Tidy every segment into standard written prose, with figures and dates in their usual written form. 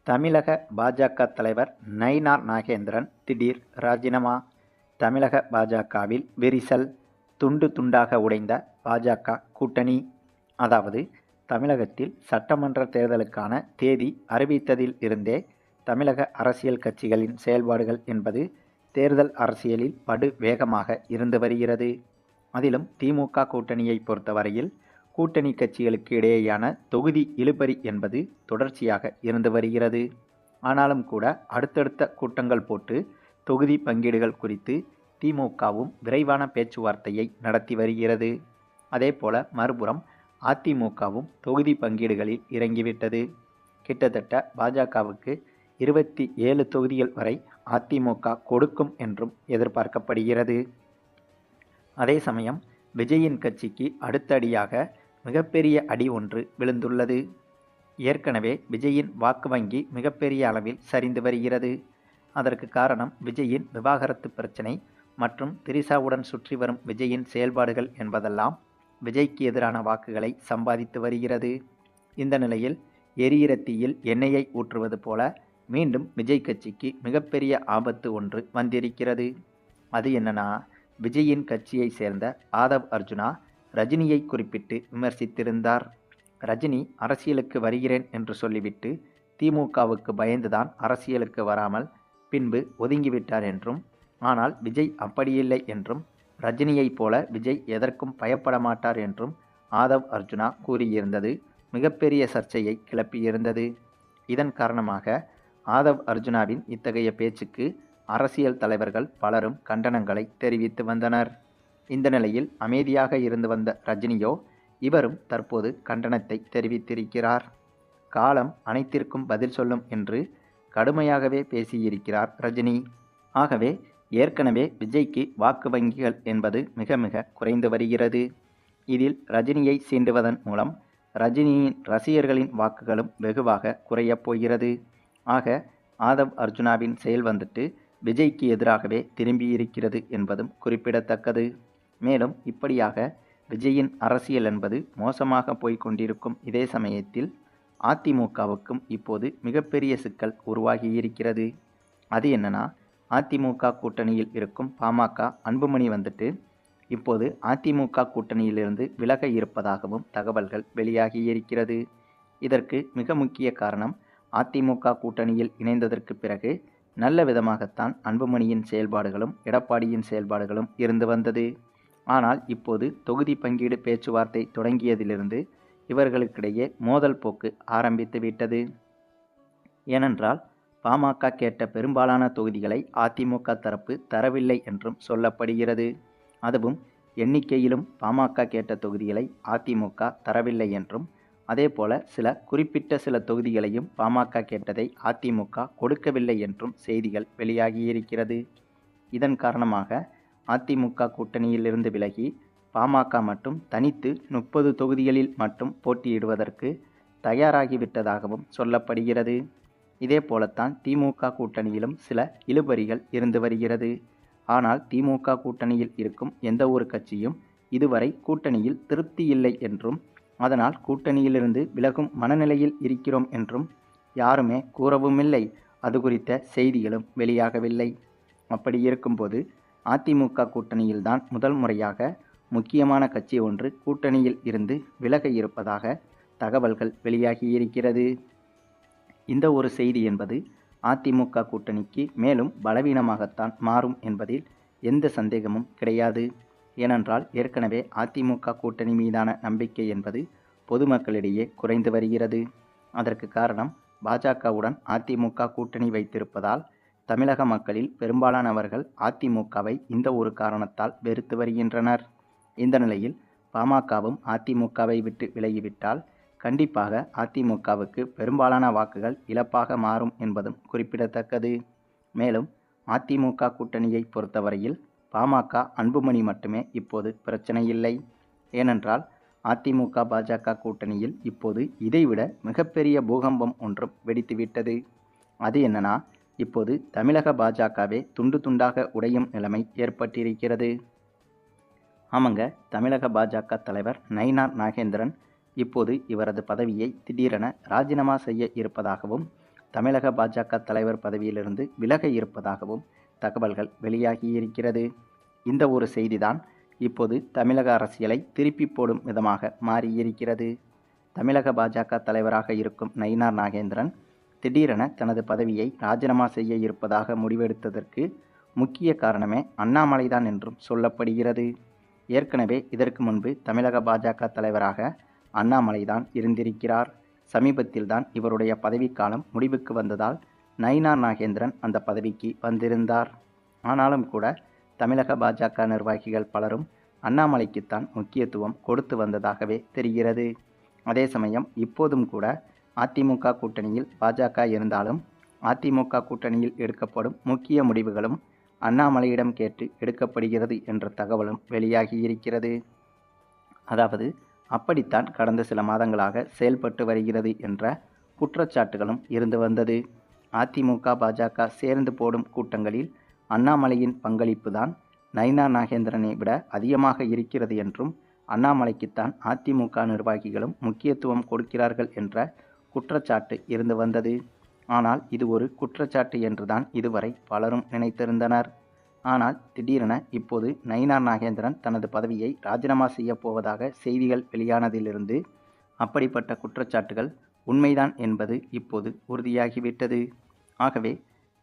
தமிழக பாஜக தலைவர் நயினார் நாகேந்திரன் திடீர் ராஜினாமா. தமிழக பாஜகவில் விரிசல், துண்டு துண்டாக உடைந்த பாஜக கூட்டணி. அதாவது, தமிழகத்தில் சட்டமன்ற தேர்தலுக்கான தேதி அறிவித்ததில் இருந்தே தமிழக அரசியல் கட்சிகளின் செயல்பாடுகள் என்பது தேர்தல் அரசியலில் படு வேகமாக இருந்து வருகிறது. அதிலும் திமுக கூட்டணியை பொறுத்தவரையில் கூட்டணி கட்சிகளுக்கு இடையேயான தொகுதி இழுபறி என்பது தொடர்ச்சியாக இருந்து வருகிறது. ஆனாலும் கூட அடுத்தடுத்த கூட்டங்கள் போட்டு தொகுதி பங்கீடுகள் குறித்து திமுகவும் விரைவான பேச்சுவார்த்தையை நடத்தி வருகிறது. அதேபோல மறுபுறம் அதிமுகவும் தொகுதி பங்கீடுகளில் இறங்கிவிட்டது. கிட்டத்தட்ட பாஜகவுக்கு 27 தொகுதிகள் வரை அதிமுக கொடுக்கும் என்றும் எதிர்பார்க்கப்படுகிறது. அதே சமயம் விஜயின் கட்சிக்கு அடுத்த அடியாக மிகப்பெரிய அடி ஒன்று விழுந்துள்ளது. ஏற்கனவே விஜயின் வாக்கு வங்கி மிகப்பெரிய அளவில் சரிந்து வருகிறது. அதற்கு காரணம் விஜயின் விவாகரத்து பிரச்சனை மற்றும் திரிசாவுடன் சுற்றி வரும் விஜயின் செயல்பாடுகள் என்பதெல்லாம் விஜய்க்கு எதிரான வாக்குகளை சம்பாதித்து வருகிறது. இந்த நிலையில் எரியிற தீயில் எண்ணெயை ஊற்றுவது போல மீண்டும் விஜய் கட்சிக்கு மிகப்பெரிய ஆபத்து ஒன்று வந்திருக்கிறது. அது என்னன்னா, விஜயின் கட்சியை சேர்ந்த ஆதவ் அர்ஜுனா ரஜினியை குறிப்பிட்டு விமர்சித்திருந்தார். ரஜினி அரசியலுக்கு வருகிறேன் என்று சொல்லிவிட்டு திமுகவுக்கு பயந்துதான் அரசியலுக்கு வராமல் பின்பு ஒதுங்கிவிட்டார் என்றும், ஆனால் விஜய் அப்படியில்லை என்றும், ரஜினியைப் போல விஜய் எதற்கும் பயப்பட மாட்டார் என்றும் ஆதவ் அர்ஜுனா கூறியிருந்தது மிகப்பெரிய சர்ச்சையை கிளப்பியிருந்தது. இதன் காரணமாக ஆதவ் அர்ஜுனாவின் இத்தகைய பேச்சுக்கு அரசியல் தலைவர்கள் பலரும் கண்டனங்களை தெரிவித்து வந்தனர். இந்த நிலையில் அமைதியாக இருந்து வந்த ரஜினியோ இவரும் தற்போது கண்டனத்தை தெரிவித்திருக்கிறார். காலம் அனைத்திற்கும் பதில் சொல்லும் என்று கடுமையாகவே பேசியிருக்கிறார் ரஜினி. ஆகவே ஏற்கனவே விஜய்க்கு வாக்கு வங்கிகள் என்பது மிக மிக குறைந்து வருகிறது. இதில் ரஜினியை சீண்டுவதன் மூலம் ரஜினியின் ரசிகர்களின் வாக்குகளும் வெகுவாக குறையப் போகிறது. ஆக ஆதவ் அர்ஜுனாவின் செயல் வந்துட்டு விஜய்க்கு எதிராகவே திரும்பியிருக்கிறது என்பதும் குறிப்பிடத்தக்கது. மேலும் இப்படியாக விஜயின் அரசியல் என்பது மோசமாக போய்கொண்டிருக்கும் இதே சமயத்தில் அதிமுகவுக்கும் இப்போது மிகப்பெரிய சிக்கல் உருவாகியிருக்கிறது. அது என்னன்னா, அதிமுக கூட்டணியில் இருக்கும் பாமக அன்புமணி வந்துட்டு இப்போது அதிமுக கூட்டணியிலிருந்து விலக இருப்பதாகவும் தகவல்கள் வெளியாகியிருக்கிறது. இதற்கு மிக முக்கிய காரணம், அதிமுக கூட்டணியில் இணைந்ததற்கு பிறகு நல்ல விதமாகத்தான் அன்புமணியின் செயல்பாடுகளும் எடப்பாடியின் செயல்பாடுகளும் இருந்து வந்தது. ஆனால் இப்போது தொகுதி பங்கீடு பேச்சுவார்த்தை தொடங்கியதிலிருந்து இவர்களுக்கிடையே மோதல் போக்கு ஆரம்பித்து விட்டது. ஏனென்றால் பாமக கேட்ட பெரும்பாலான தொகுதிகளை அதிமுக தரப்பு தரவில்லை என்றும் சொல்லப்படுகிறது. அதுவும் எண்ணிக்கையிலும் பாமக கேட்ட தொகுதிகளை அதிமுக தரவில்லை என்றும், அதேபோல குறிப்பிட்ட சில தொகுதிகளையும் பாமக கேட்டதை அதிமுக கொடுக்கவில்லை என்றும் செய்திகள் வெளியாகியிருக்கிறது. இதன் காரணமாக அதிமுக கூட்டணியிலிருந்து விலகி பாமக மட்டும் தனித்து 30 தொகுதிகளில் மட்டும் போட்டியிடுவதற்கு தயாராகிவிட்டதாகவும் சொல்லப்படுகிறது. இதே போலத்தான் திமுக கூட்டணியிலும் சில இழுபறிகள் இருந்து வருகிறது. ஆனால் திமுக கூட்டணியில் இருக்கும் எந்த ஒரு கட்சியும் இதுவரை கூட்டணியில் திருப்தி இல்லை என்றும், அதனால் கூட்டணியிலிருந்து விலகும் மனநிலையில் இருக்கிறோம் என்றும் யாருமே கூறவுமில்லை. அது குறித்த செய்திகளும் வெளியாகவில்லை. அப்படி இருக்கும்போது அதிமுக கூட்டணியில்தான் முதல் முறையாக முக்கியமான கட்சி ஒன்று கூட்டணியில் இருந்து விலக இருப்பதாக தகவல்கள் வெளியாகியிருக்கிறது. இந்த ஒரு செய்தி என்பது அதிமுக கூட்டணிக்கு மேலும் பலவீனமாகத்தான் மாறும் என்பதில் எந்த சந்தேகமும் கிடையாது. ஏனென்றால் ஏற்கனவே அதிமுக கூட்டணி மீதான நம்பிக்கை என்பது பொதுமக்களிடையே குறைந்து வருகிறது. அதற்கு காரணம், பாஜகவுடன் அதிமுக கூட்டணி வைத்திருப்பதால் தமிழக மக்களில் பெரும்பாலானவர்கள் அதிமுகவை இந்த ஒரு காரணத்தால் வெறுத்து வருகின்றனர். இந்த நிலையில் பாமகவும் அதிமுகவை விட்டு விலகிவிட்டால் கண்டிப்பாக அதிமுகவுக்கு பெரும்பாலான வாக்குகள் இழப்பாக மாறும் என்பதும் குறிப்பிடத்தக்கது. மேலும் அதிமுக கூட்டணியை பொறுத்தவரையில் பாமக அன்புமணி மட்டுமே இப்போது பிரச்சனை இல்லை. ஏனென்றால் அதிமுக பாஜக கூட்டணியில் இப்போது இதைவிட மிகப்பெரிய பூகம்பம் ஒன்றும் வெடித்துவிட்டது. அது என்னன்னா, இப்போது தமிழக பாஜகவே துண்டு துண்டாக உடையும் நிலைமை ஏற்பட்டிருக்கிறது. ஆமாங்க, தமிழக பாஜக தலைவர் நயினார் நாகேந்திரன் இப்போது இவரது பதவியை திடீரென ராஜினாமா செய்ய இருப்பதாகவும் தமிழக பாஜக தலைவர் பதவியிலிருந்து விலக இருப்பதாகவும் தகவல்கள் வெளியாகியிருக்கிறது. இந்த ஒரு செய்திதான் இப்போது தமிழக அரசியலை திருப்பி போடும் விதமாக மாறியிருக்கிறது. தமிழக பாஜக தலைவராக இருக்கும் நயினார் நாகேந்திரன் திடீரென தனது பதவியை ராஜினாமா செய்ய இருப்பதாக முடிவெடுத்ததற்கு முக்கிய காரணமே அண்ணாமலைதான் என்றும் சொல்லப்படுகிறது. ஏற்கனவே இதற்கு முன்பு தமிழக பாஜக தலைவராக அண்ணாமலைதான் இருந்திருக்கிறார். சமீபத்தில்தான் இவருடைய பதவிக்காலம் முடிவுக்கு வந்ததால் நயினார் நாகேந்திரன் அந்த பதவிக்கு வந்திருந்தார். ஆனாலும் கூட தமிழக பாஜக நிர்வாகிகள் பலரும் அண்ணாமலைக்குத்தான் முக்கியத்துவம் கொடுத்து வந்ததாகவே தெரிகிறது. அதே சமயம் இப்போதும் கூட அதிமுக கூட்டணியில் பாஜக இருந்தாலும் அதிமுக கூட்டணியில் எடுக்கப்படும் முக்கிய முடிவுகளும் அண்ணாமலையிடம் கேட்டு எடுக்கப்படுகிறது என்ற தகவலும் வெளியாகியிருக்கிறது. அதாவது அப்படித்தான் கடந்த சில மாதங்களாக செயல்பட்டு வருகிறது என்ற குற்றச்சாட்டுகளும் இருந்து வந்தது. அதிமுக பாஜக சேர்ந்து போடும் கூட்டங்களில் அண்ணாமலையின் பங்களிப்பு தான் நயினார் நாகேந்திரனை விட அதிகமாக இருக்கிறது என்றும் அண்ணாமலைக்குத்தான் அதிமுக நிர்வாகிகளும் முக்கியத்துவம் கொடுக்கிறார்கள் என்ற குற்றச்சாட்டு இருந்து வந்தது. ஆனால் இது ஒரு குற்றச்சாட்டு என்றுதான் இதுவரை பலரும் நினைத்திருந்தனர். ஆனால் திடீரென இப்போது நயினார் நாகேந்திரன் தனது பதவியை ராஜினாமா செய்ய போவதாக செய்திகள் வெளியானதிலிருந்து அப்படிப்பட்ட குற்றச்சாட்டுகள் உண்மைதான் என்பது இப்போது உறுதியாகிவிட்டது. ஆகவே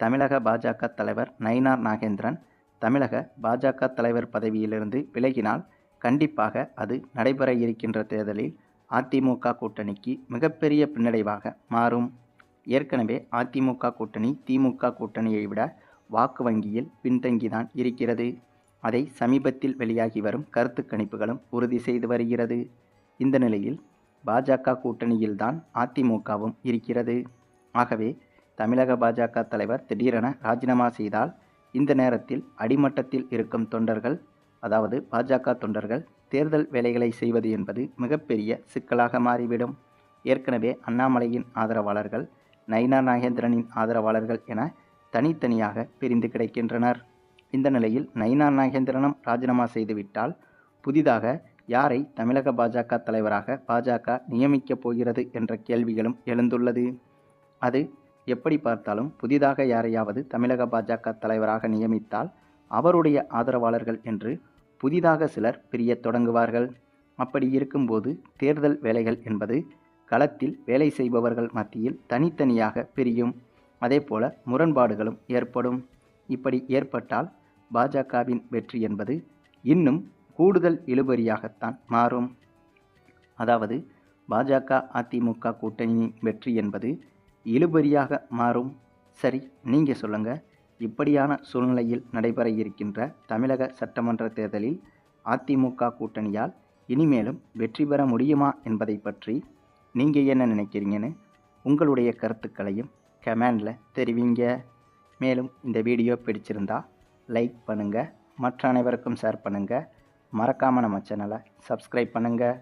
தமிழக பாஜக தலைவர் நயினார் நாகேந்திரன் தமிழக பாஜக தலைவர் பதவியிலிருந்து விலகினால் கண்டிப்பாக அது நடைபெற இருக்கின்ற தேர்தலில் அதிமுக கூட்டணிக்கு மிகப்பெரிய பின்னடைவாக மாறும். ஏற்கனவே அதிமுக கூட்டணி திமுக கூட்டணியை விட வாக்கு வங்கியில் பின்தங்கிதான் இருக்கிறது. அதை சமீபத்தில் வெளியாகி வரும் கருத்து கணிப்புகளும் உறுதி செய்து வருகிறது. இந்த நிலையில் பாஜக கூட்டணியில்தான் அதிமுகவும் இருக்கிறது. ஆகவே தமிழக பாஜக தலைவர் திடீரென ராஜினாமா செய்தால் இந்த நேரத்தில் அடிமட்டத்தில் இருக்கும் தொண்டர்கள், அதாவது பாஜக தொண்டர்கள் தேர்தல் வேலைகளை செய்வது என்பது மிகப்பெரிய சிக்கலாக மாறிவிடும். ஏற்கனவே அண்ணாமலையின் ஆதரவாளர்கள், நயினார் நாகேந்திரனின் ஆதரவாளர்கள் என தனித்தனியாக பிரிந்து கிடக்கின்றனர். இந்த நிலையில் நயினார் நாகேந்திரனும் ராஜினாமா செய்துவிட்டால் புதிதாக யாரை தமிழக பாஜக தலைவராக பாஜக நியமிக்கப் போகிறது என்ற கேள்விகளும் எழுந்துள்ளது. அது எப்படி பார்த்தாலும் புதிதாக யாரையாவது தமிழக பாஜக தலைவராக நியமித்தால் அவருடைய ஆதரவாளர்கள் என்று புதிதாக சிலர் பிரியத் தொடங்குவார்கள். அப்படி இருக்கும்போது தேர்தல் வேலைகள் என்பது களத்தில் வேலை செய்பவர்கள் மத்தியில் தனித்தனியாக பிரியும். அதேபோல முரண்பாடுகளும் ஏற்படும். இப்படி ஏற்பட்டால் பாஜகவின் வெற்றி என்பது இன்னும் கூடுதல் இழுபறியாகத்தான் மாறும். அதாவது பாஜக அதிமுக கூட்டணியின் வெற்றி என்பது இழுபறியாக மாறும். சரி, நீங்கள் சொல்லுங்கள். இப்படியான சூழ்நிலையில் நடைபெற இருக்கின்ற தமிழக சட்டமன்ற தேர்தலில் அதிமுக கூட்டணியால் இனிமேலும் வெற்றி பெற முடியுமா என்பதை பற்றி நீங்கள் என்ன நினைக்கிறீங்கன்னு உங்களுடைய கருத்துக்களையும் கமெண்டில் தெரிவிங்க. மேலும் இந்த வீடியோ பிடிச்சிருந்தா லைக் பண்ணுங்கள், மற்ற அனைவருக்கும் ஷேர் பண்ணுங்கள், மறக்காமல் நம்ம சேனலை சப்ஸ்கிரைப் பண்ணுங்கள்.